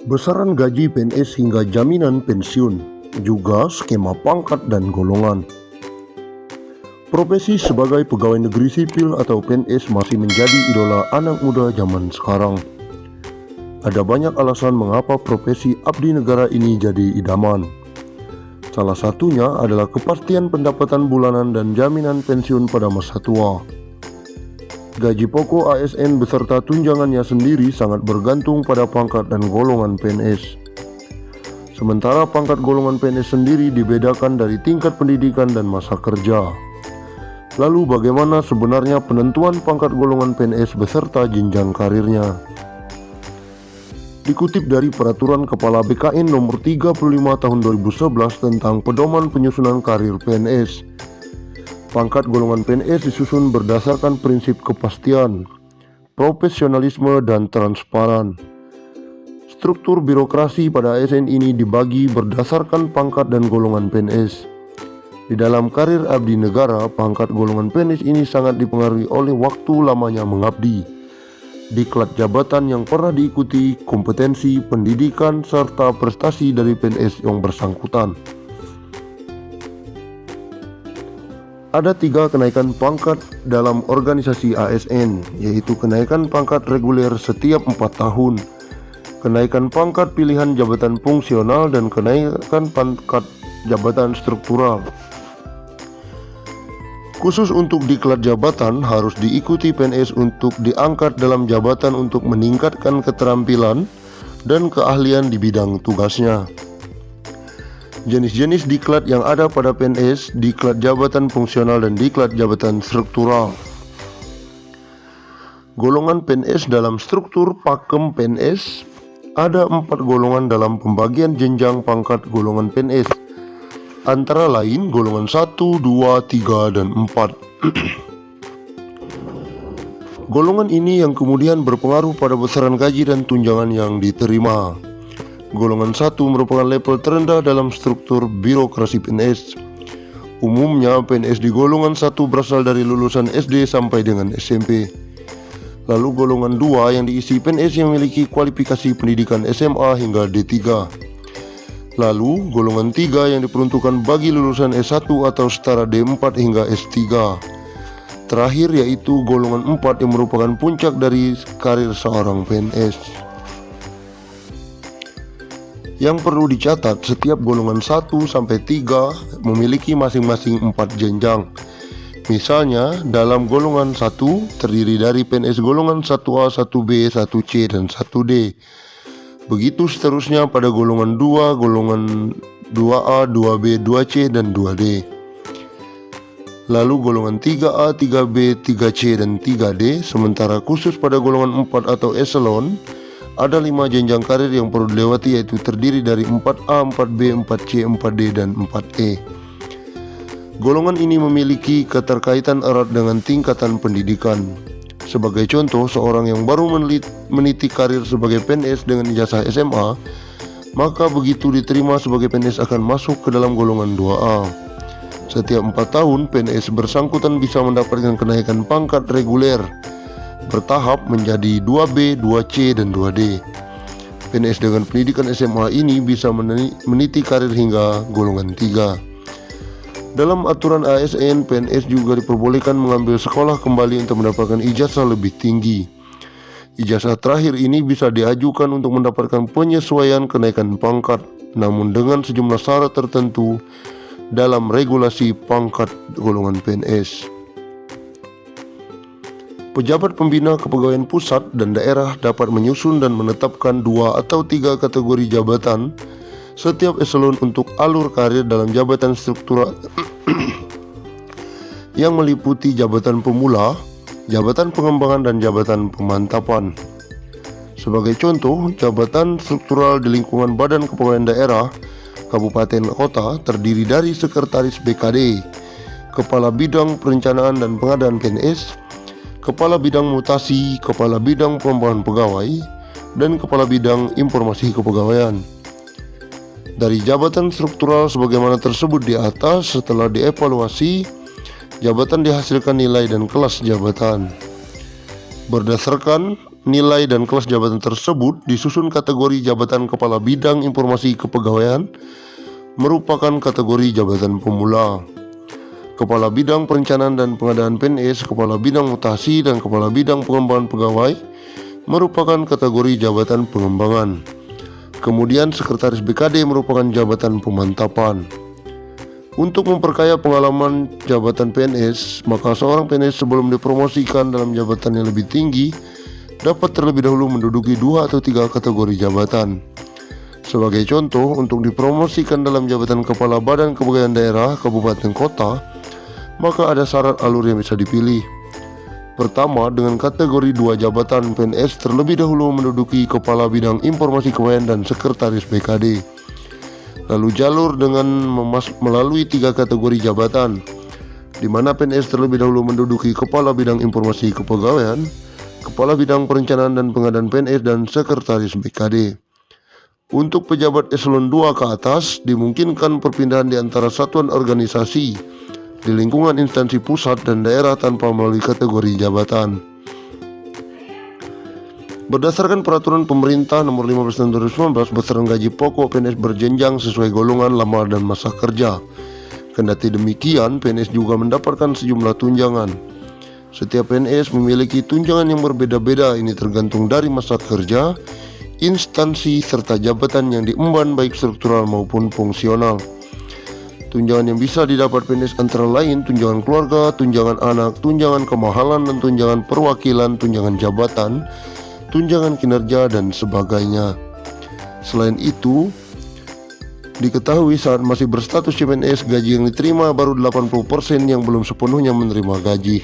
Besaran gaji PNS hingga jaminan pensiun, juga skema pangkat dan golongan. Profesi sebagai pegawai negeri sipil atau PNS masih menjadi idola anak muda zaman sekarang. Ada banyak alasan mengapa profesi abdi negara ini jadi idaman. Salah satunya adalah kepastian pendapatan bulanan dan jaminan pensiun pada masa tua. Gaji pokok ASN beserta tunjangannya sendiri sangat bergantung pada pangkat dan golongan PNS. Sementara pangkat golongan PNS sendiri dibedakan dari tingkat pendidikan dan masa kerja. Lalu bagaimana sebenarnya penentuan pangkat golongan PNS beserta jenjang karirnya? Dikutip dari Peraturan Kepala BKN Nomor 35 Tahun 2011 tentang Pedoman Penyusunan Karir PNS, pangkat golongan PNS disusun berdasarkan prinsip kepastian, profesionalisme, dan transparan. Struktur birokrasi pada ASN ini dibagi berdasarkan pangkat dan golongan PNS. Di dalam karir abdi negara, pangkat golongan PNS ini sangat dipengaruhi oleh waktu lamanya mengabdi, diklat jabatan yang pernah diikuti, kompetensi, pendidikan, serta prestasi dari PNS yang bersangkutan. Ada 3 kenaikan pangkat dalam organisasi ASN, yaitu kenaikan pangkat reguler setiap 4 tahun, kenaikan pangkat pilihan jabatan fungsional, dan kenaikan pangkat jabatan struktural. Khusus untuk diklat jabatan harus diikuti PNS untuk diangkat dalam jabatan untuk meningkatkan keterampilan dan keahlian di bidang tugasnya. Jenis-jenis diklat yang ada pada PNS, diklat jabatan fungsional dan diklat jabatan struktural. Golongan PNS dalam struktur pakem PNS, ada 4 golongan dalam pembagian jenjang pangkat golongan PNS, antara lain golongan 1, 2, 3, dan 4. Golongan ini yang kemudian berpengaruh pada besaran gaji dan tunjangan yang diterima. Golongan 1 merupakan level terendah dalam struktur birokrasi PNS. Umumnya PNS di golongan 1 berasal dari lulusan SD sampai dengan SMP. Lalu golongan 2 yang diisi PNS yang memiliki kualifikasi pendidikan SMA hingga D3. Lalu golongan 3 yang diperuntukkan bagi lulusan S1 atau setara D4 hingga S3. Terakhir yaitu golongan 4 yang merupakan puncak dari karir seorang PNS. Yang perlu dicatat, setiap golongan 1 sampai 3 memiliki masing-masing 4 jenjang. Misalnya dalam golongan 1 terdiri dari PNS golongan 1A, 1B, 1C, dan 1D. Begitu seterusnya pada golongan 2, golongan 2A, 2B, 2C, dan 2D. Lalu golongan 3A, 3B, 3C, dan 3D. Sementara khusus pada golongan 4 atau eselon, ada 5 jenjang karir yang perlu dilewati, yaitu terdiri dari 4A, 4B, 4C, 4D, dan 4E. Golongan ini memiliki keterkaitan erat dengan tingkatan pendidikan. Sebagai contoh, seorang yang baru meniti karir sebagai PNS dengan ijazah SMA, maka begitu diterima sebagai PNS akan masuk ke dalam golongan 2A. Setiap 4 tahun, PNS bersangkutan bisa mendapatkan kenaikan pangkat reguler bertahap menjadi 2B, 2C, dan 2D. PNS dengan pendidikan SMA ini bisa meniti karir hingga golongan 3. Dalam aturan ASN, PNS juga diperbolehkan mengambil sekolah kembali untuk mendapatkan ijazah lebih tinggi. Ijazah terakhir ini bisa diajukan untuk mendapatkan penyesuaian kenaikan pangkat, namun dengan sejumlah syarat tertentu dalam regulasi pangkat golongan PNS. Pejabat pembina kepegawaian pusat dan daerah dapat menyusun dan menetapkan 2 atau 3 kategori jabatan setiap eselon untuk alur karir dalam jabatan struktural yang meliputi jabatan pemula, jabatan pengembangan, dan jabatan pemantapan. Sebagai contoh, jabatan struktural di lingkungan Badan Kepegawaian Daerah Kabupaten Kota terdiri dari Sekretaris BKD, Kepala Bidang Perencanaan dan Pengadaan PNS, Kepala Bidang Mutasi, Kepala Bidang Pengembangan Pegawai, dan Kepala Bidang Informasi Kepegawaian. Dari jabatan struktural sebagaimana tersebut di atas, setelah dievaluasi, jabatan dihasilkan nilai dan kelas jabatan. Berdasarkan nilai dan kelas jabatan tersebut disusun kategori jabatan kepala bidang informasi kepegawaian merupakan kategori jabatan pemula. Kepala bidang perencanaan dan pengadaan PNS, kepala bidang mutasi, dan kepala bidang pengembangan pegawai merupakan kategori jabatan pengembangan. Kemudian sekretaris BKD merupakan jabatan pemantapan. Untuk memperkaya pengalaman jabatan PNS, maka seorang PNS sebelum dipromosikan dalam jabatan yang lebih tinggi dapat terlebih dahulu menduduki 2 atau 3 kategori jabatan. Sebagai contoh, untuk dipromosikan dalam jabatan kepala badan kepegawaian daerah, kabupaten, kota, maka ada syarat alur yang bisa dipilih. Pertama, dengan kategori 2 jabatan, PNS terlebih dahulu menduduki kepala bidang informasi kepegawaian dan sekretaris BKD. Lalu jalur dengan melalui 3 kategori jabatan, di mana PNS terlebih dahulu menduduki kepala bidang informasi kepegawaian, kepala bidang perencanaan dan pengadaan PNS, dan sekretaris BKD. Untuk pejabat eselon 2 ke atas, dimungkinkan perpindahan di antara satuan organisasi di lingkungan instansi pusat dan daerah tanpa melalui kategori jabatan. Berdasarkan peraturan pemerintah nomor 15 tahun 2019, besaran gaji pokok PNS berjenjang sesuai golongan, lama, dan masa kerja. Kendati demikian, PNS juga mendapatkan sejumlah tunjangan. Setiap PNS memiliki tunjangan yang berbeda-beda, ini tergantung dari masa kerja, instansi, serta jabatan yang diemban baik struktural maupun fungsional. Tunjangan yang bisa didapat PNS antara lain tunjangan keluarga, tunjangan anak, tunjangan kemahalan, dan tunjangan perwakilan, tunjangan jabatan, tunjangan kinerja, dan sebagainya. Selain itu, diketahui saat masih berstatus CPNS, gaji yang diterima baru 80% yang belum sepenuhnya menerima gaji.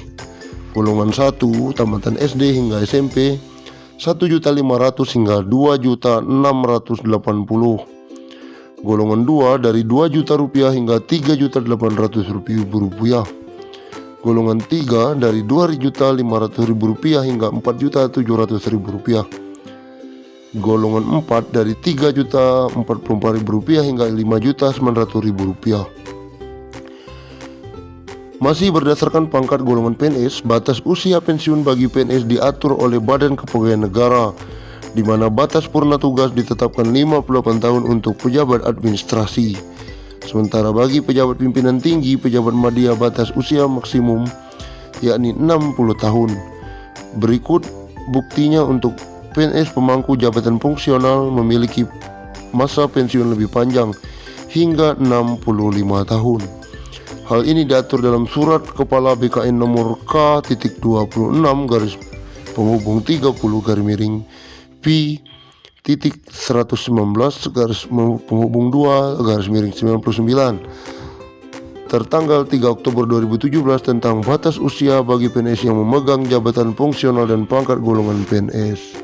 Golongan 1, tamatan SD hingga SMP, 1.500.000 hingga 2.680.000. Golongan 2 dari 2 juta rupiah hingga 3.800.000 rupiah. Golongan 3 dari 2.500.000 rupiah hingga 4.700.000 rupiah. Golongan 4 dari 3.044.000 rupiah hingga 5.900.000 rupiah. Masih berdasarkan pangkat golongan PNS, batas usia pensiun bagi PNS diatur oleh Badan Kepegawaian Negara, di mana batas purna tugas ditetapkan 58 tahun untuk pejabat administrasi. Sementara bagi pejabat pimpinan tinggi, pejabat madya, batas usia maksimum yakni 60 tahun. Berikut buktinya untuk PNS pemangku jabatan fungsional memiliki masa pensiun lebih panjang hingga 65 tahun. Hal ini diatur dalam Surat Kepala BKN nomor K.26 garis penghubung 30 garis miring P.119 garis penghubung 2 garis miring 99 tertanggal 3 Oktober 2017 tentang batas usia bagi PNS yang memegang jabatan fungsional dan pangkat golongan PNS.